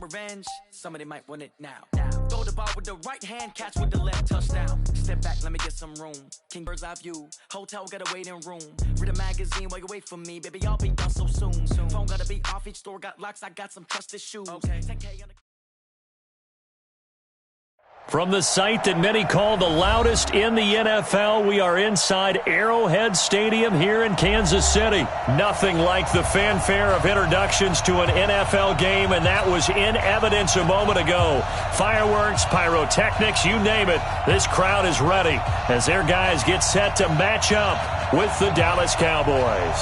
revenge, somebody might want it now. Throw the ball with the right hand, catch with the left, touchdown. Step back, let me get some room. King bird's eye view, hotel got a waiting room. Read a magazine while you wait for me, baby, I'll be done so soon. Phone gotta be off, each store got locks, I got some trusted shoes. Okay. 10K on the From the site that many call the loudest in the NFL, we are inside Arrowhead Stadium here in Kansas City. Nothing like the fanfare of introductions to an NFL game, and that was in evidence a moment ago. Fireworks, pyrotechnics, you name it, this crowd is ready as their guys get set to match up with the Dallas Cowboys.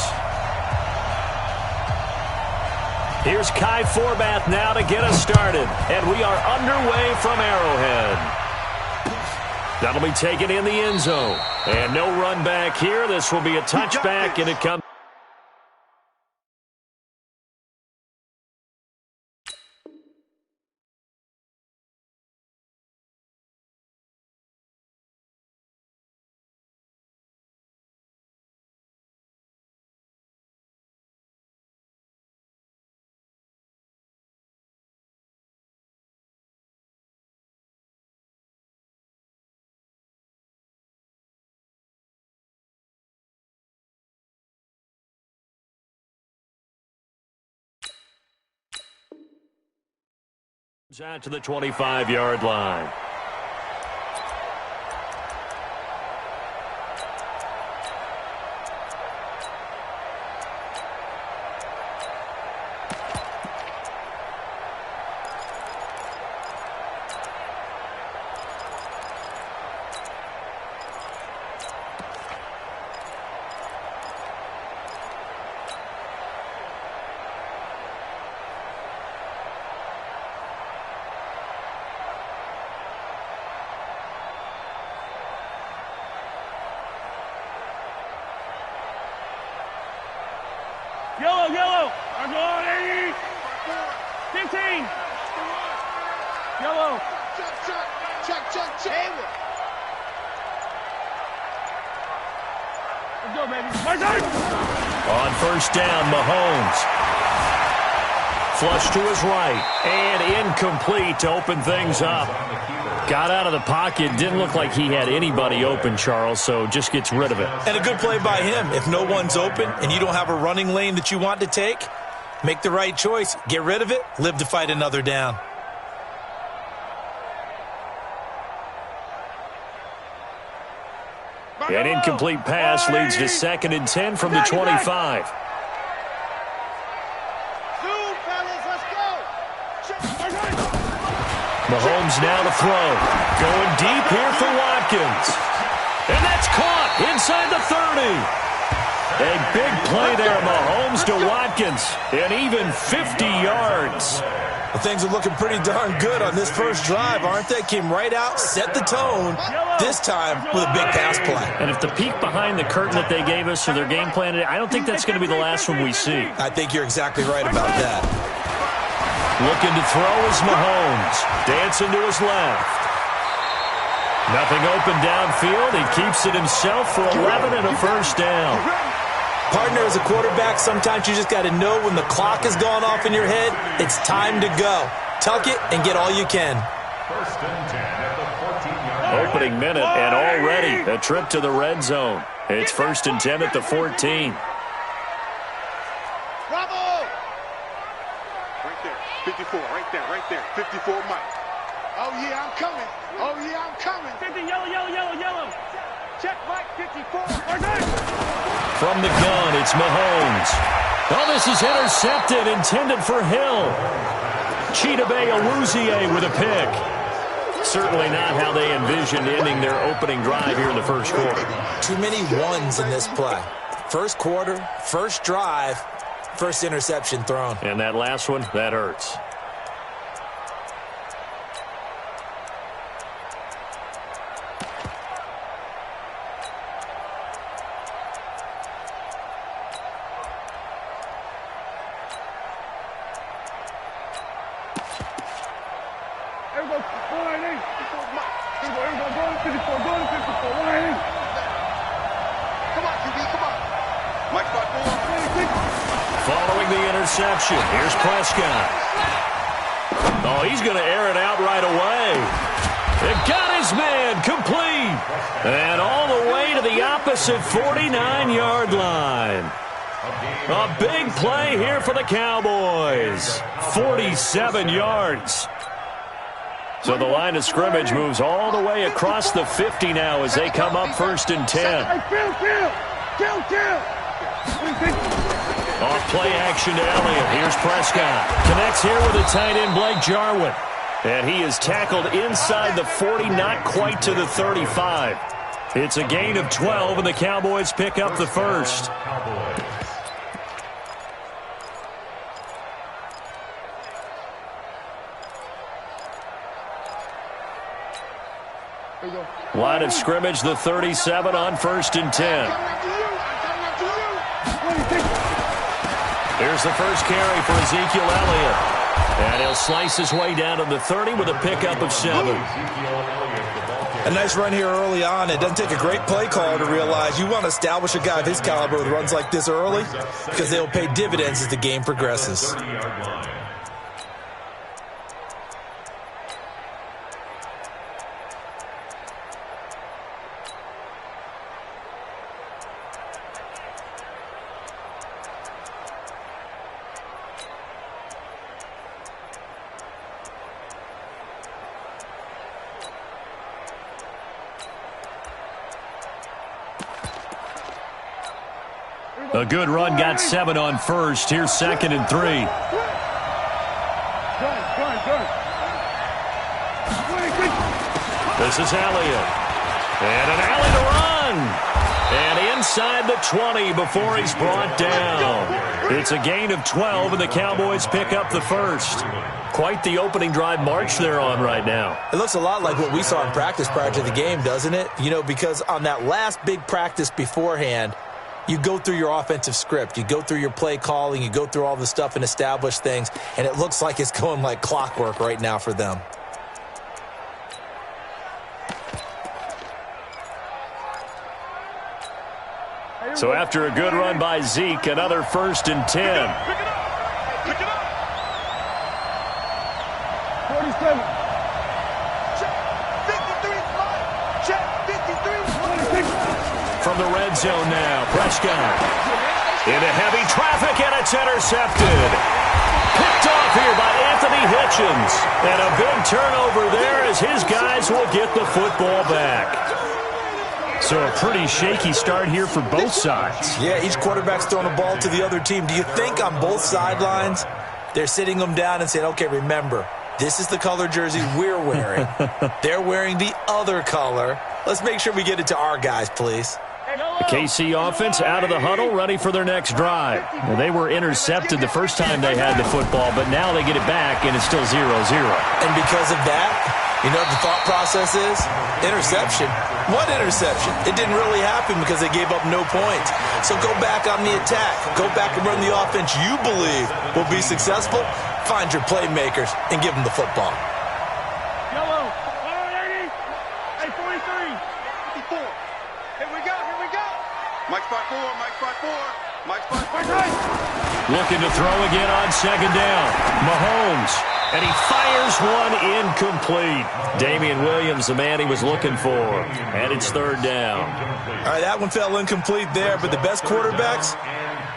Here's Kai Forbath now to get us started, and we are underway from Arrowhead. That'll be taken in the end zone, and no run back here. This will be a touchback, and it comes. Out to the 25-yard line. Yellow. I'm going 15. Yellow. Check. Let's go, baby. My turn. On first down, Mahomes. Flush to his right. And incomplete to open things up. Got out of the pocket. Didn't look like he had anybody open, Charles, so just gets rid of it. And a good play by him. If no one's open and you don't have a running lane that you want to take, make the right choice. Get rid of it. Live to fight another down. An incomplete pass leads to 2nd and 10 from the 25. Mahomes now to throw. Going deep here for Watkins. And that's caught inside the 30. A big play there, Mahomes to Watkins. And even 50 yards. Well, things are looking pretty darn good on this first drive, aren't they? Came right out, set the tone, this time with a big pass play. And if the peek behind the curtain that they gave us for their game plan, I don't think that's going to be the last one we see. I think you're exactly right about that. Looking to throw is Mahomes. Dancing to his left. Nothing open downfield. He keeps it himself for 11 and a first down. Partner, as a quarterback, sometimes you just got to know when the clock has gone off in your head, it's time to go. Tuck it and get all you can. Opening minute and already a trip to the red zone. It's 1st and 10 at the 14. Bravo! Right there, 54, right there, 54 Mike. Oh yeah, I'm coming. 50, yellow. Check, Mike, 54. From the gun, it's Mahomes. Oh, this is intercepted, intended for Hill. Chidobe Awuzie with a pick. Certainly not how they envisioned ending their opening drive here in the first quarter. Too many ones in this play. First quarter, first drive, first interception thrown. And that last one, that hurts. Come on, QB, come on. Following the interception, here's Prescott. Oh, he's going to air it out right away. It got his man complete. And all the way to the opposite 49-yard line. A big play here for the Cowboys. 47 yards. So the line of scrimmage moves all the way across the 50 now as they come up 1st and 10. Off play action to Elliott. Here's Prescott. Connects here with a tight end, Blake Jarwin. And he is tackled inside the 40, not quite to the 35. It's a gain of 12, and the Cowboys pick up the first. Line of scrimmage, the 37 on 1st and 10. Here's the first carry for Ezekiel Elliott. And he'll slice his way down to the 30 with a pickup of 7. A nice run here early on. It doesn't take a great play caller to realize you want to establish a guy of his caliber with runs like this early because they'll pay dividends as the game progresses. A good run got 7 on 1st. Here's 2nd and 3. This is Elliott. And an alley to run. And inside the 20 before he's brought down. It's a gain of 12, and the Cowboys pick up the first. Quite the opening drive march they're on right now. It looks a lot like what we saw in practice prior to the game, doesn't it? You know, because on that last big practice beforehand, you go through your offensive script. You go through your play calling. You go through all the stuff and establish things. And it looks like it's going like clockwork right now for them. So after a good run by Zeke, another 1st and 10. Pick it up. 47. Check. 53 is mine. Check. 53 is mine. From the red zone now, Prescott. Into heavy traffic, and it's intercepted. Picked off here by Anthony Hitchens. And a big turnover there as his guys will get the football back. So a pretty shaky start here for both sides. Yeah, each quarterback's throwing a ball to the other team. Do you think on both sidelines they're sitting them down and saying, okay, remember, this is the color jersey we're wearing. They're wearing the other color. Let's make sure we get it to our guys, please. The KC offense out of the huddle, ready for their next drive. Well, they were intercepted the first time they had the football, but now they get it back, and it's still 0-0. And because of that, you know what the thought process is? Interception. What interception? It didn't really happen because they gave up no points. So go back on the attack. Go back and run the offense you believe will be successful. Find your playmakers and give them the football. Yellow. 180. Hey, 43. 54. Here we go. Mike spot 4. Mike spot 4. Looking to throw again on 2nd down. Mahomes. And he fires one incomplete. Damian Williams, the man he was looking for. And it's 3rd down. All right, that one fell incomplete there, but the best quarterbacks,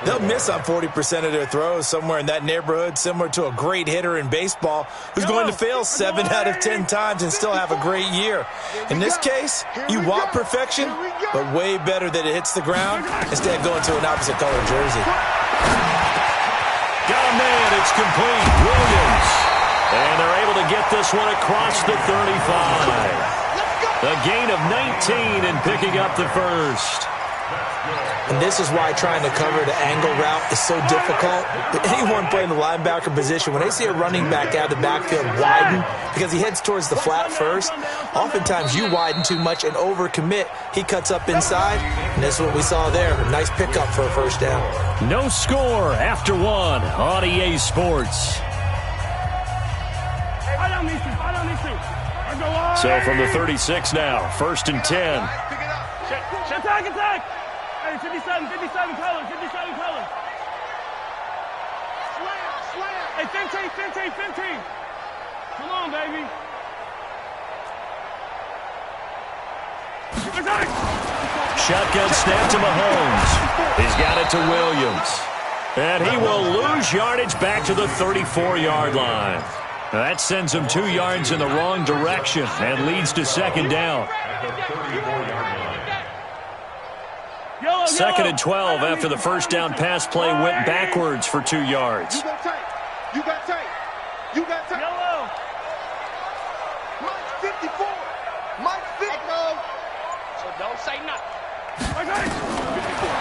they'll miss on 40% of their throws, somewhere in that neighborhood, similar to a great hitter in baseball who's going to fail 7 out of 10 times and still have a great year. In this case, you want perfection, but way better that it hits the ground instead of going to an opposite color jersey. Got a man, it's complete. Williams. And they're able to get this one across the 35. A gain of 19 and picking up the first. And this is why trying to cover the angle route is so difficult. Anyone playing the linebacker position, when they see a running back out of the backfield widen, because he heads towards the flat first, oftentimes you widen too much and overcommit. He cuts up inside, and that's what we saw there. A nice pickup for a 1st down. No score after 1 on EA Sports. So from the 36 now, 1st and 10. Attack. Hey, 57 colors. Slam. Hey, 15. shotgun snap to Mahomes. He's got it to Williams. And he will lose yardage back to the 34-yard line. That sends him 2 yards in the wrong direction and leads to second down. Second and 12 after the first down pass play went backwards for 2 yards. You got tight. You got tight. You got tight. Yellow. Mike 54. Mike 50. So don't say nothing.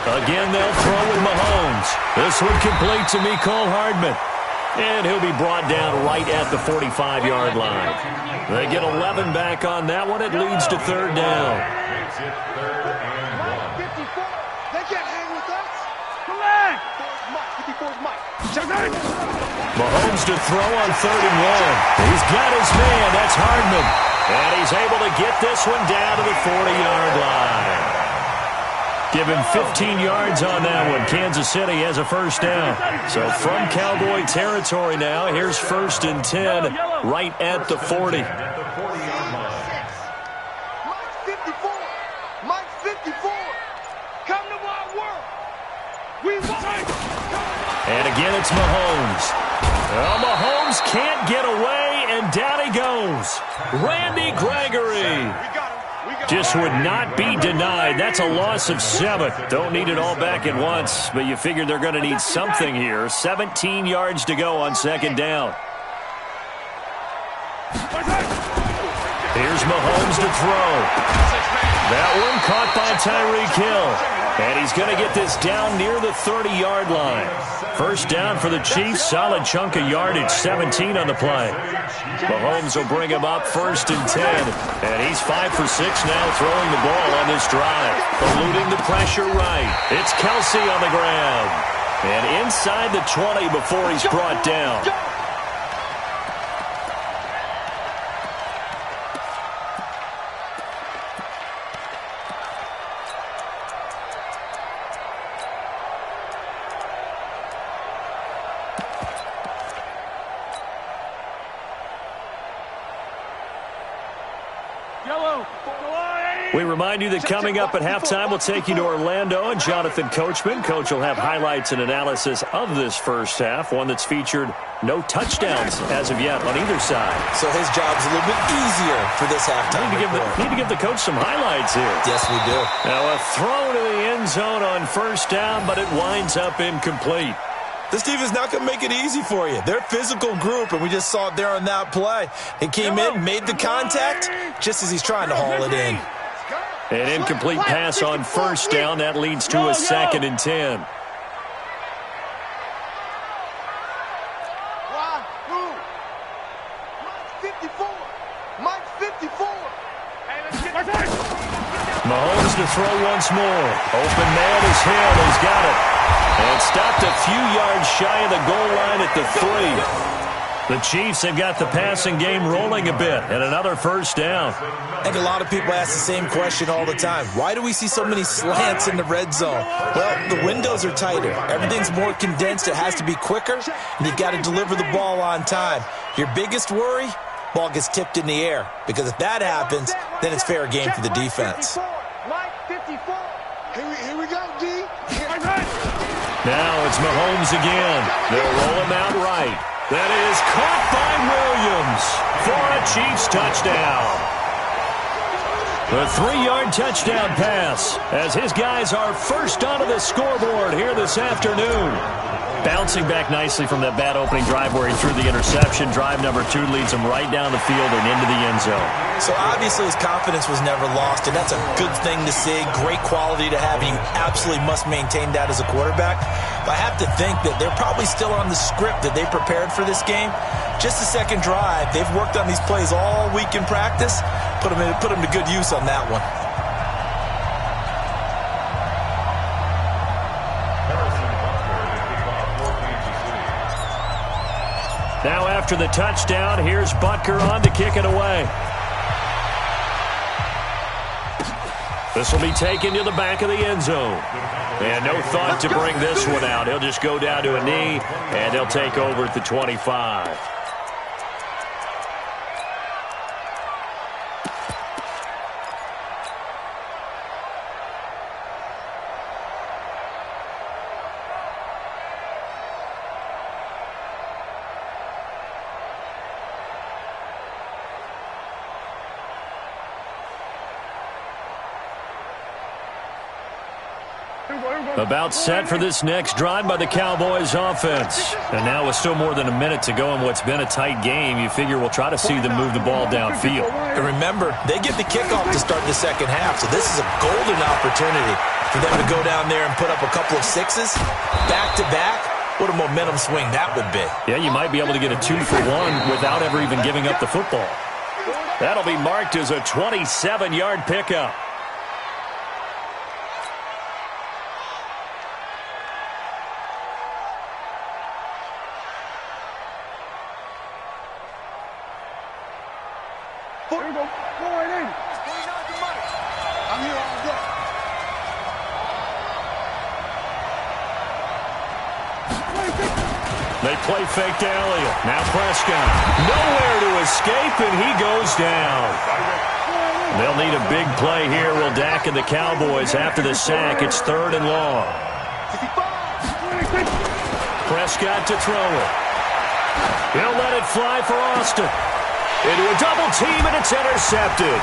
Again, they'll throw with Mahomes. This one complete to Mecole Hardman. And he'll be brought down right at the 45-yard line. They get 11 back on that one. It leads to third down. Mike 54. They can't hang with us. Correct. 54's Mike. Mahomes to throw on 3rd and 1. He's got his man. That's Hardman. And he's able to get this one down to the 40-yard line. Give him 15 yards on that one. Kansas City has a first down. So from Cowboy territory now, here's 1st and 10 right at the 40. Mike 54. Mike 54. Come to my world. We want. And again, it's Mahomes. Well, Mahomes can't get away, and down he goes. Randy Gregory. Just would not be denied. That's a loss of 7. Don't need it all back at once, but you figure they're going to need something here. 17 yards to go on second down. Here's Mahomes to throw. That one caught by Tyreek Hill. And he's going to get this down near the 30-yard line. First down for the Chiefs. Solid chunk of yardage. 17 on the play. Mahomes will bring him up 1st and 10. And he's 5 for 6 now throwing the ball on this drive. Eluding the pressure right. It's Kelsey on the ground. And inside the 20 before he's brought down. We remind you that coming up at halftime, we'll take you to Orlando and Jonathan Coachman. Coach will have highlights and analysis of this first half, one that's featured no touchdowns as of yet on either side. So his job's a little bit easier for this halftime. Need to give the coach some highlights here. Yes, we do. Now a throw to the end zone on first down, but it winds up incomplete. This defense not going to make it easy for you. They're a physical group, and we just saw it there on that play. He came in, made the contact, just as he's trying to haul it in. An incomplete pass on first down. That leads to a 2nd and 10. Mike 54. Mahomes to throw once more. Open man is Hill. He's got it. And stopped a few yards shy of the goal line at the 3. The Chiefs have got the passing game rolling a bit, and another first down. I think a lot of people ask the same question all the time. Why do we see so many slants in the red zone? Well, the windows are tighter. Everything's more condensed. It has to be quicker, and you've got to deliver the ball on time. Your biggest worry? Ball gets tipped in the air, because if that happens, then it's fair game for the defense. Mike 54. Here we go, D. Now it's Mahomes again. They'll roll him out right. That is caught by Williams for a Chiefs touchdown. A 3-yard touchdown pass as his guys are first onto the scoreboard here this afternoon. Bouncing back nicely from that bad opening drive where he threw the interception. Drive number 2 leads him right down the field and into the end zone. So obviously his confidence was never lost, and that's a good thing to see. Great quality to have, and you absolutely must maintain that as a quarterback. But I have to think that they're probably still on the script that they prepared for this game. Just the second drive, they've worked on these plays all week in practice. Put them to good use on that one. Now after the touchdown, here's Butker on to kick it away. This will be taken to the back of the end zone. And no thought to bring this one out. He'll just go down to a knee, and they'll take over at the 25. About set for this next drive by the Cowboys offense. And now with still more than a minute to go in what's been a tight game, you figure we'll try to see them move the ball downfield. And remember, they get the kickoff to start the second half, so this is a golden opportunity for them to go down there and put up a couple of sixes back-to-back. What a momentum swing that would be. Yeah, you might be able to get a 2-for-1 without ever even giving up the football. That'll be marked as a 27-yard pickup. They play fake to Elliott. Now Prescott. Nowhere to escape, and he goes down. They'll need a big play here, will Dak and the Cowboys. After the sack, it's 3rd and long. Prescott to throw it. He'll let it fly for Austin. Into a double team, and it's intercepted.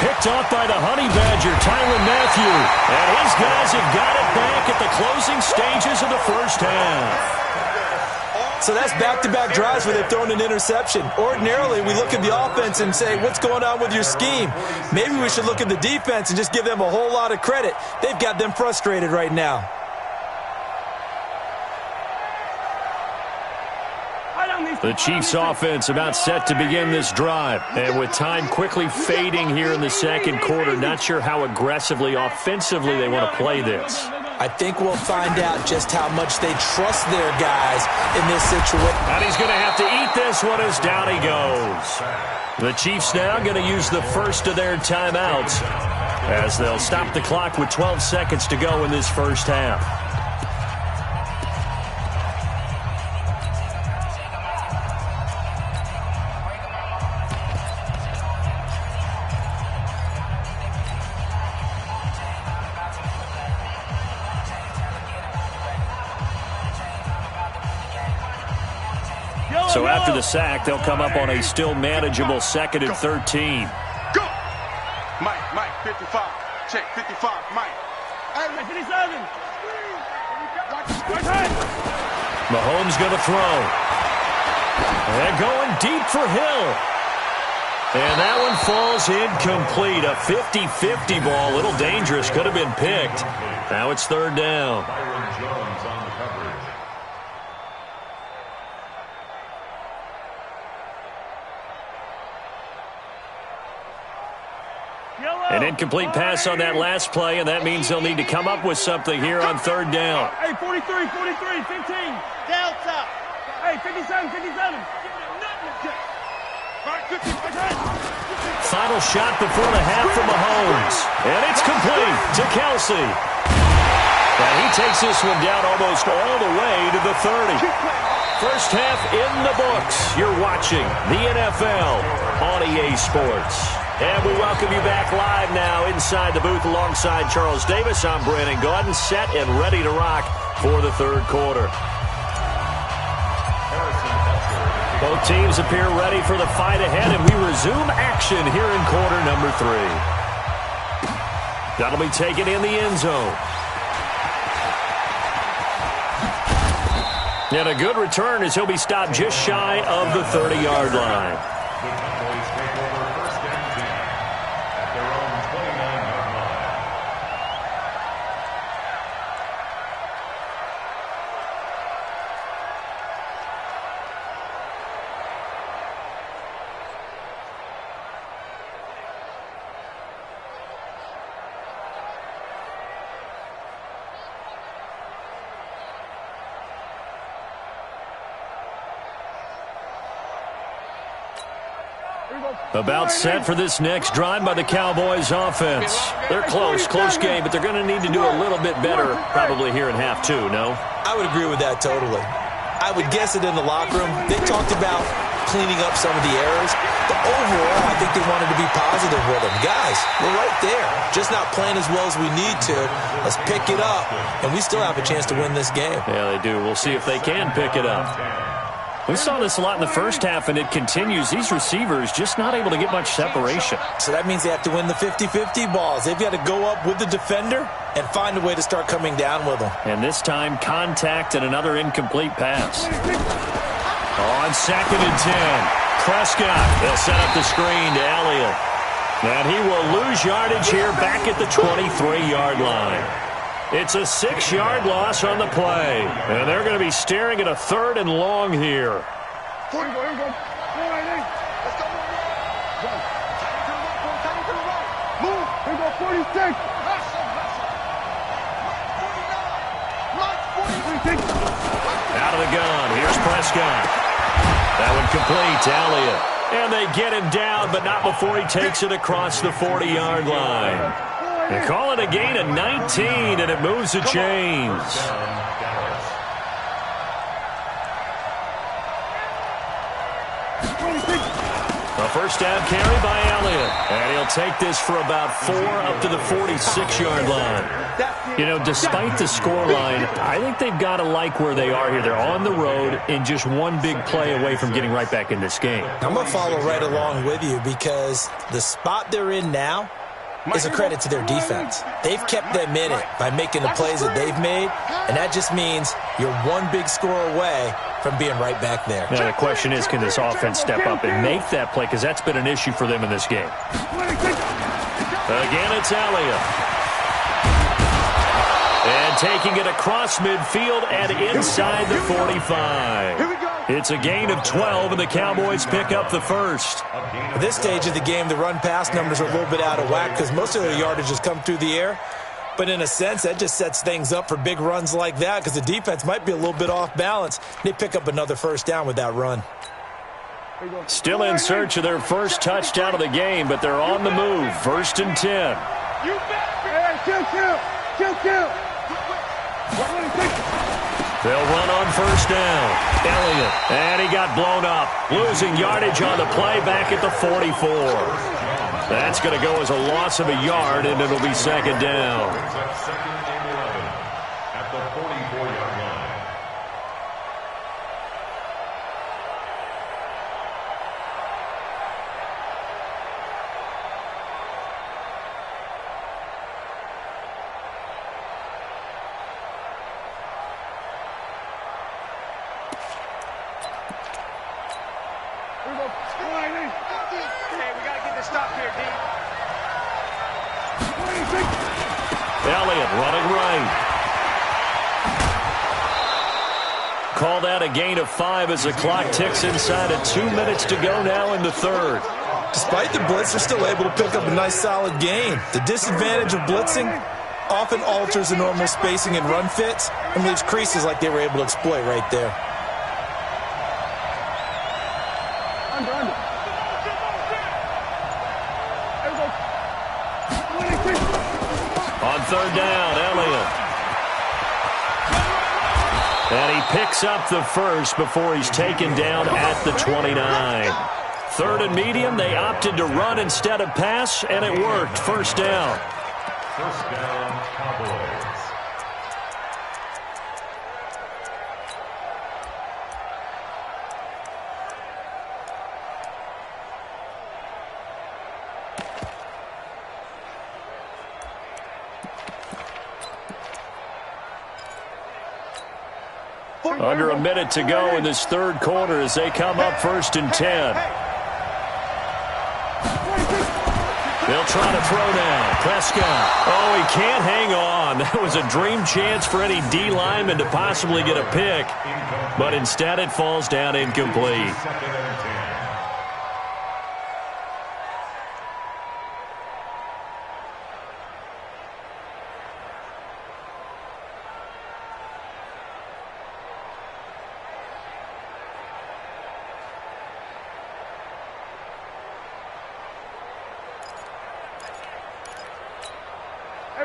Picked off by the Honey Badger, Tyrann Mathieu. And his guys have got it back at the closing stages of the first half. So that's back-to-back drives where they've thrown an interception. Ordinarily, we look at the offense and say, what's going on with your scheme? Maybe we should look at the defense and just give them a whole lot of credit. They've got them frustrated right now. The Chiefs offense about set to begin this drive. And with time quickly fading here in the second quarter, not sure how aggressively, offensively they want to play this. I think we'll find out just how much they trust their guys in this situation. And he's going to have to eat this one as down he goes. The Chiefs now going to use the first of their timeouts as they'll stop the clock with 12 seconds to go in this first half. So after the sack, they'll come up on a still manageable 2nd and 13. Go! Mike, 55. Check, 55, Mike. Hey, 57. Mahomes going to throw. And going deep for Hill. And that one falls incomplete. A 50-50 ball, a little dangerous, could have been picked. Now it's 3rd down. An incomplete pass on that last play, and that means they'll need to come up with something here on 3rd down. Hey, 43, 15. Delta. Hey, 57. Final shot before the half from Mahomes. And it's complete to Kelsey. And he takes this one down almost all the way to the 30. First half in the books. You're watching the NFL on EA Sports. And we welcome you back live now inside the booth alongside Charles Davis. I'm Brandon Gaudin, set and ready to rock for the 3rd quarter. Both teams appear ready for the fight ahead, and we resume action here in quarter number 3. That'll be taken in the end zone. And a good return as he'll be stopped just shy of the 30-yard line. About set for this next drive by the Cowboys offense. They're close game, but they're going to need to do a little bit better probably here in half 2, no? I would agree with that totally. I would guess it in the locker room. They talked about cleaning up some of the errors, but overall, I think they wanted to be positive with them. Guys, we're right there. Just not playing as well as we need to. Let's pick it up, and we still have a chance to win this game. Yeah, they do. We'll see if they can pick it up. We saw this a lot in the first half, and it continues. These receivers just not able to get much separation. So that means they have to win the 50-50 balls. They've got to go up with the defender and find a way to start coming down with them. And this time, contact and another incomplete pass. On 2nd and 10, Prescott. They'll set up the screen to Elliott. And he will lose yardage here back at the 23-yard line. It's a 6-yard loss on the play. And they're going to be staring at a 3rd and long here. Here we go. Let's go. Move. Here we go, 46. Out of the gun. Here's Prescott. That one complete to Elliott. And they get him down, but not before he takes it across the 40-yard line. They call it a gain of 19, and it moves the chains. A first down carry by Elliott. And he'll take this for about 4 up to the 46-yard line. You know, despite the scoreline, I think they've got to like where they are here. They're on the road and just one big play away from getting right back in this game. I'm going to follow right along with you because the spot they're in now is a credit to their defense. They've kept them in it by making the plays that they've made, and that just means you're one big score away from being right back there. Now, the question is, can this offense step up and make that play? Because that's been an issue for them in this game. Again, it's Elliott. And taking it across midfield and inside the 45. It's a gain of 12, and the Cowboys pick up the first. At this stage of the game, the run-pass numbers are a little bit out of whack because most of their yardage has come through the air. But in a sense, that just sets things up for big runs like that because the defense might be a little bit off balance. They pick up another first down with that run. Still in search of their first touchdown of the game, but they're on the move. 1st and 10. Kill. They'll run on first down. Elliott. And he got blown up. Losing yardage on the play back at the 44. That's going to go as a loss of a yard, and it'll be 2nd down. At the 44-yard line. Hey, we got to get this stop here, D. Elliott running right. Call that a gain of 5 as the clock ticks inside of 2 minutes to go now in the 3rd. Despite the blitz, they're still able to pick up a nice solid gain. The disadvantage of blitzing often alters the normal spacing and run fits and leaves creases like they were able to exploit right there. Under. On 3rd down, Elliott. And he picks up the first before he's taken down at the 29. 3rd and medium, they opted to run instead of pass, and it worked. First down. First down, Cowboys. Under a minute to go in this 3rd quarter as they come up 1st and 10. They'll try to throw now. Prescott. Oh, he can't hang on. That was a dream chance for any D lineman to possibly get a pick. But instead it falls down incomplete.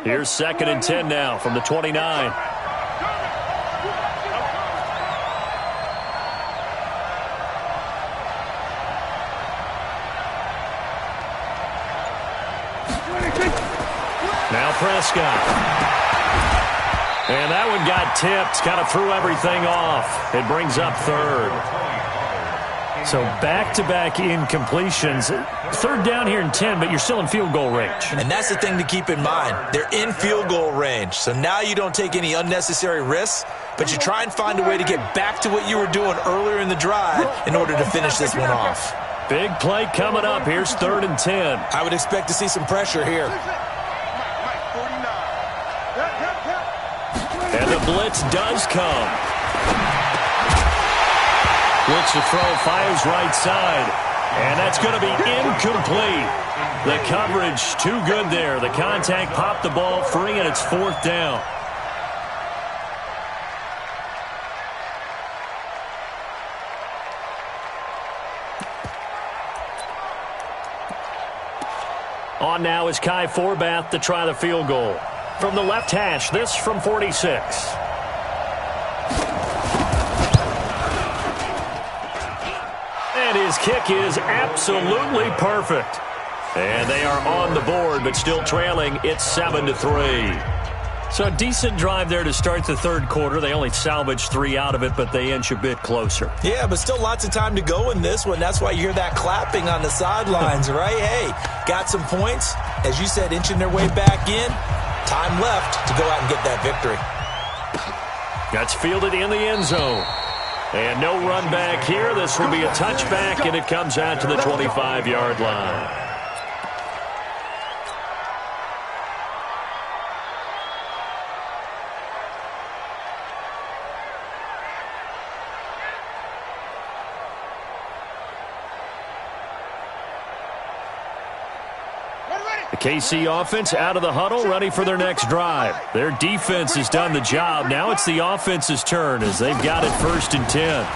Here's 2nd and 10 now from the 29. Now Prescott. And that one got tipped, kind of threw everything off. It brings up 3rd. So back-to-back incompletions. Third down here in 10, but you're still in field goal range. And that's the thing to keep in mind. They're in field goal range. So now you don't take any unnecessary risks, but you try and find a way to get back to what you were doing earlier in the drive in order to finish this one off. Big play coming up. Here's 3rd and 10. I would expect to see some pressure here. And the blitz does come. Looks to throw, fires right side. And that's going to be incomplete. The coverage too good there. The contact popped the ball free, and it's 4th down. On now is Kai Forbath to try the field goal. From the left hash, this from 46. And his kick is absolutely perfect. And they are on the board, but still trailing. It's 7-3. So a decent drive there to start the third quarter. They only salvaged 3 out of it, but they inch a bit closer. Yeah, but still lots of time to go in this one. That's why you hear that clapping on the sidelines, right? Hey, got some points. As you said, inching their way back in. Time left to go out and get that victory. That's fielded in the end zone. And no run back here. This will be a touchback, and it comes out to the 25-yard line. The KC offense out of the huddle, ready for their next drive. Their defense has done the job. Now it's the offense's turn as they've got it 1st and 10.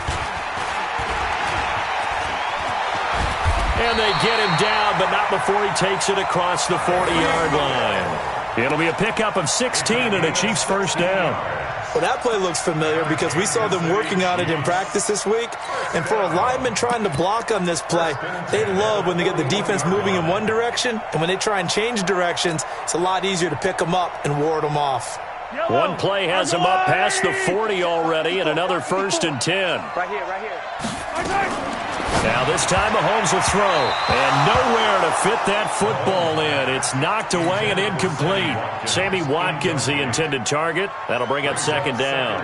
And they get him down, but not before he takes it across the 40-yard line. It'll be a pickup of 16 and a Chiefs first down. Well, that play looks familiar because we saw them working on it in practice this week. And for a lineman trying to block on this play, they love when they get the defense moving in one direction. And when they try and change directions, it's a lot easier to pick them up and ward them off. One play has him up past the 40 already, and another 1st and 10. Right here, right here. Now this time Mahomes will throw, and nowhere to fit that football in. It's knocked away and incomplete. Sammy Watkins, the intended target. That'll bring up 2nd down.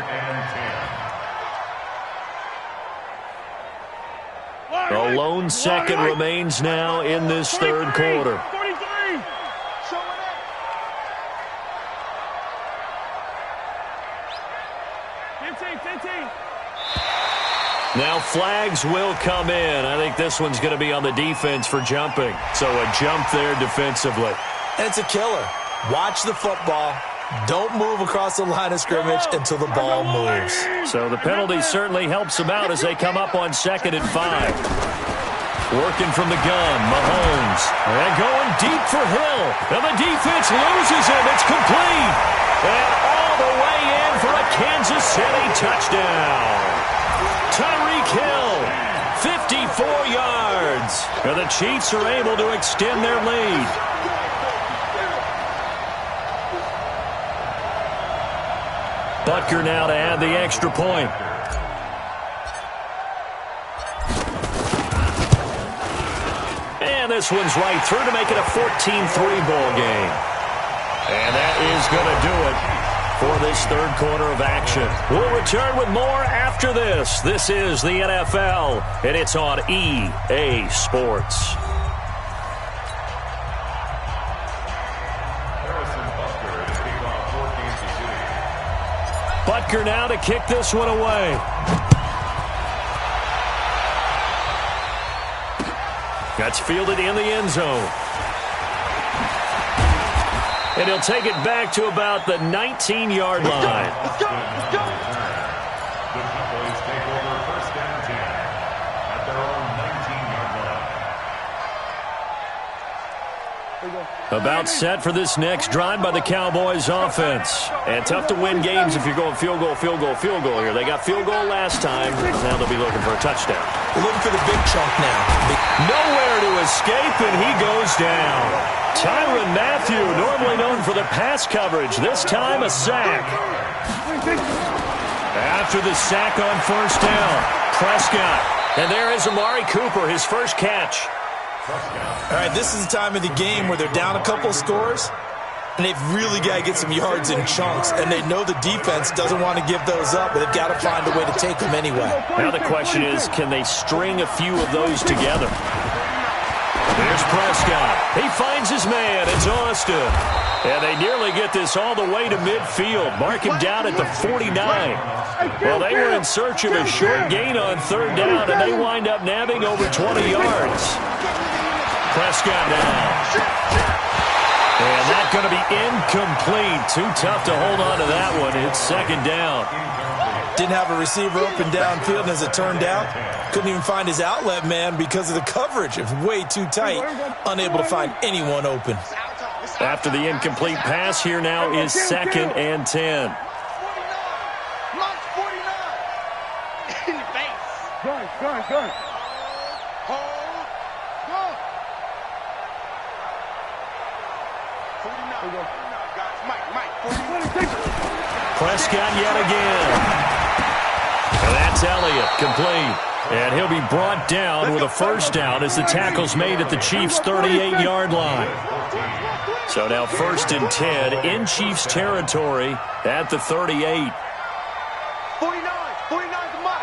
A lone second remains now in this third quarter. 43. Show it up. 15. Now flags will come in. I think this one's going to be on the defense for jumping. So a jump there defensively. And it's a killer. Watch the football. Don't move across the line of scrimmage until the ball moves. So the penalty certainly helps them out as they come up on 2nd and 5. Working from the gun, Mahomes. And going deep for Hill. And the defense loses him. It's complete. And all the way in for a Kansas City touchdown. Tyreek Hill, 54 yards. And the Chiefs are able to extend their lead. Butker now to add the extra point. And this one's right through to make it a 14-3 ball game. And that is going to do it for this third quarter of action. We'll return with more after this. This is the NFL, and it's on EA Sports. Butker now to kick this one away. That's fielded in the end zone. And he'll take it back to about the 19-yard line. Let's go. The Cowboys take over 1st and 10 at their own 19-yard line. About set for this next drive by the Cowboys offense. And tough to win games if you're going field goal here. They got field goal last time. Now they'll be looking for a touchdown. Looking for the big chunk now. Nowhere to escape, and he goes down. Tyrann Mathieu, normally known for the pass coverage, this time a sack. After the sack on 1st down, Prescott And there is Amari Cooper, his first catch. All right, this is the time of the game where they're down a couple of scores, and they've really got to get some yards in chunks, and they know the defense doesn't want to give those up, but they've got to find a way to take them anyway. Now the question is, can they string a few of those together? There's Prescott. He finds his man. It's Austin. And they nearly get this all the way to midfield. Mark him down at the 49. Well, they were in search of a short gain on third down, and they wind up nabbing over 20 yards. Prescott down. And that's going to be incomplete. Too tough to hold on to that one. It's second down. Didn't have a receiver open downfield, and as it turned out, couldn't even find his outlet man because of the coverage. It was way too tight, unable to find anyone open. After the incomplete pass, here now is 2nd and 10. In the face. Good. Prescott yet again. And that's Elliott, complete. And he'll be brought down with a first down as the tackle's made at the Chiefs' 38-yard line. So now 1st and 10 in Chiefs territory at the 38. 49's the mark.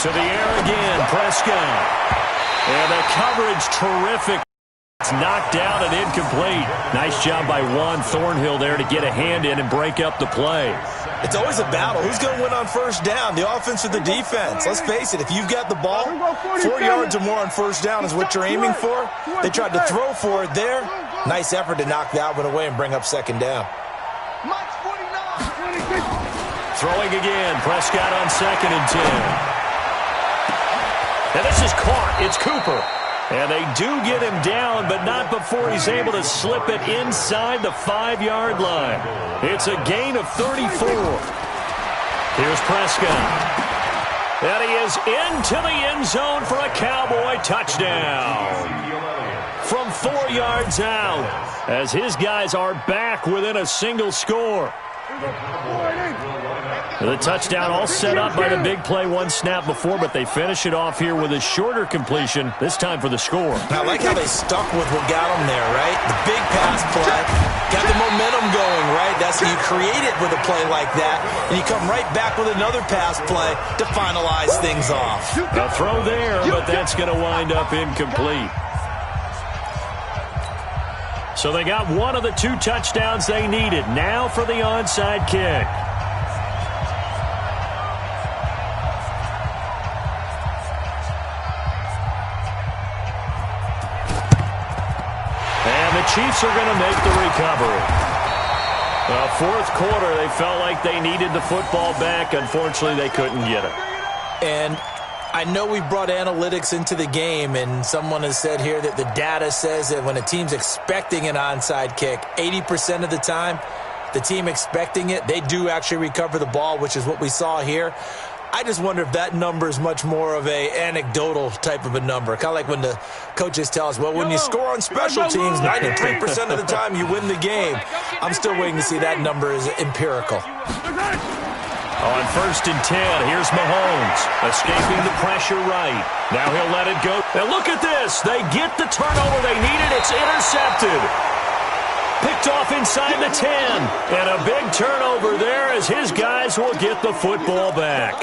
To the air again, Prescott. And the coverage terrific. It's knocked down and incomplete. Nice job by Juan Thornhill there to get a hand in and break up the play. It's always a battle. Who's going to win on first down, the offense or the defense? Let's face it, if you've got the ball, 4 yards or more on first down is what you're aiming for. They tried to throw for it there. Nice effort to knock that one away and bring up second down. Throwing again, Prescott on 2nd and 10. And this is caught. It's Cooper. And they do get him down, but not before he's able to slip it inside the 5-yard line. It's a gain of 34. Here's Prescott. And he is into the end zone for a Cowboy touchdown. From 4 yards out, as his guys are back within a single score. The touchdown all set up by the big play one snap before, but they finish it off here with a shorter completion, this time for the score. I like how they stuck with what got them there, right? The big pass play, got the momentum going, right? That's you create it with a play like that, and you come right back with another pass play to finalize things off. A throw there, but that's going to wind up incomplete. So they got one of the 2 touchdowns they needed. Now for the onside kick. And the Chiefs are going to make the recovery. Well, 4th quarter, they felt like they needed the football back. Unfortunately, they couldn't get it. And I know we brought analytics into the game, and someone has said here that the data says that when a team's expecting an onside kick, 80% of the time, the team expecting it, they do actually recover the ball, which is what we saw here. I just wonder if that number is much more of a anecdotal type of a number. Kind of like when the coaches tell us, well, when you score on special teams, 93% of the time you win the game. I'm still waiting to see that number is empirical. On 1st and 10, here's Mahomes, escaping the pressure right. Now he'll let it go. And look at this. They get the turnover they needed. It's intercepted. Picked off inside the 10. And a big turnover there as his guys will get the football back.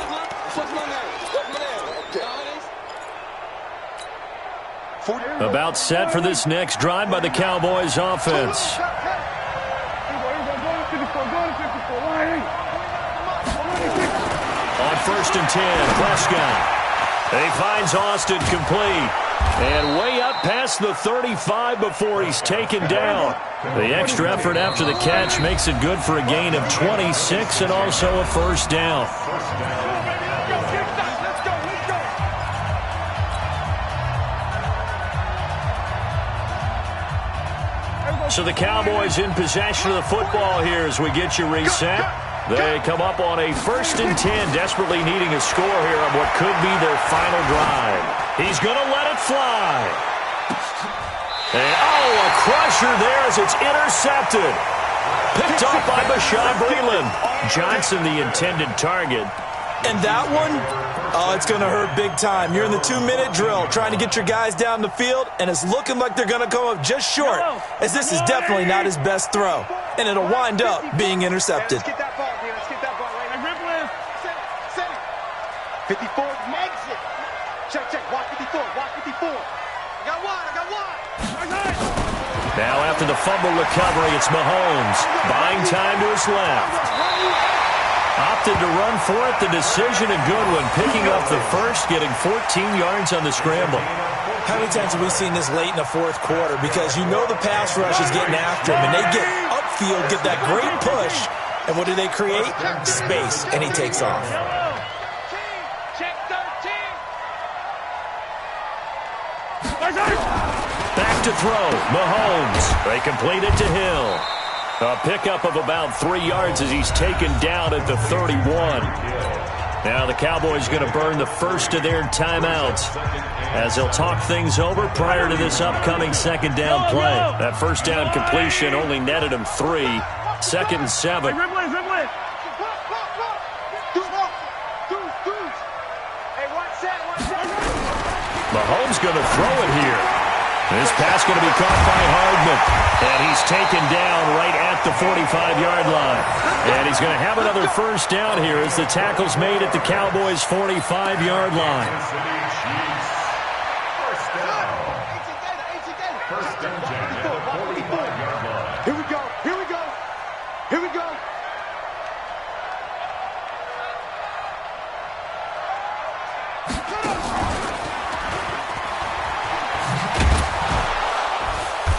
About set for this next drive by the Cowboys offense. On 1st and 10, Prescott. He finds Austin complete. And way up past the 35 before he's taken down. The extra effort after the catch makes it good for a gain of 26 and also a first down. So the Cowboys in possession of the football here as we get you reset. They come up on a 1st and 10, desperately needing a score here on what could be their final drive. He's going to let it fly. And, a crusher there as it's intercepted. Picked off by Bashaud Breeland. Johnson, the intended target. And that one, Oh, it's going to hurt big time. You're in the 2-minute drill trying to get your guys down the field, and it's looking like they're going to come up just short, as this is definitely not his best throw, and it'll wind up being intercepted. Let's get that ball, man. Let's get that ball right now. Set it. 54 makes it. Check. Watch 54. Watch 54. I got one. Now after the fumble recovery, it's Mahomes. Buying time to his left. Opted to run for it. The decision a good one. Picking up the first, getting 14 yards on the scramble. How many times have we seen this late in the fourth quarter? Because you know the pass rush is getting after him, and they get upfield, get that great push. And what do they create? Space, and he takes off. Check 13. Back to throw. Mahomes. They complete it to Hill. A pickup of about 3 yards as he's taken down at the 31. Now the Cowboys going to burn the first of their timeouts as they'll talk things over prior to this upcoming second down play. That first down completion only netted him 3. 2nd and 7. Mahomes going to throw it here. This pass going to be caught by Hardman. And he's taken down right at the 45-yard line. And he's going to have another first down here as the tackle's made at the Cowboys' 45-yard line. First down at the 45-yard line. Here we go.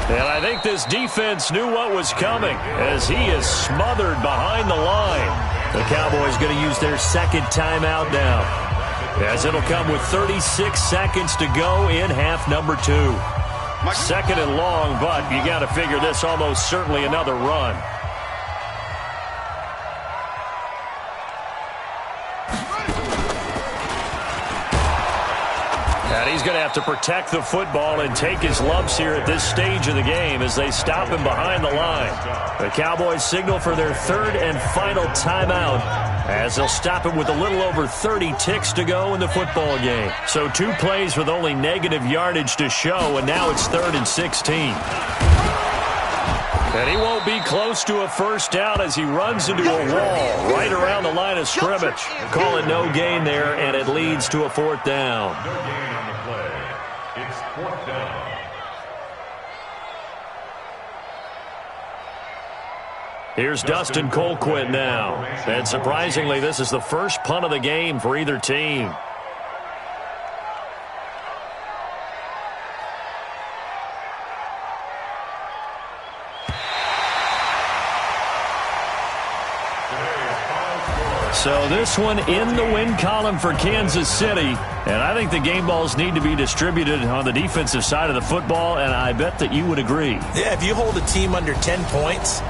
And I think this defense knew what was coming as he is smothered behind the line. The Cowboys going to use their second timeout now, as it'll come with 36 seconds to go in half number 2. Second and long, but you got to figure this almost certainly another run. And he's going to have to protect the football and take his lumps here at this stage of the game as they stop him behind the line. The Cowboys signal for their third and final timeout as they'll stop him with a little over 30 ticks to go in the football game. So 2 plays with only negative yardage to show, and now it's 3rd and 16. And he won't be close to a first down as he runs into a wall right around the line of scrimmage. Call it no gain there, and it leads to a 4th down. No gain on the play. It's 4th down. Here's Dustin Colquitt now. And surprisingly, this is the first punt of the game for either team. So this one in the win column for Kansas City. And I think the game balls need to be distributed on the defensive side of the football, and I bet that you would agree. Yeah, if you hold a team under 10 points,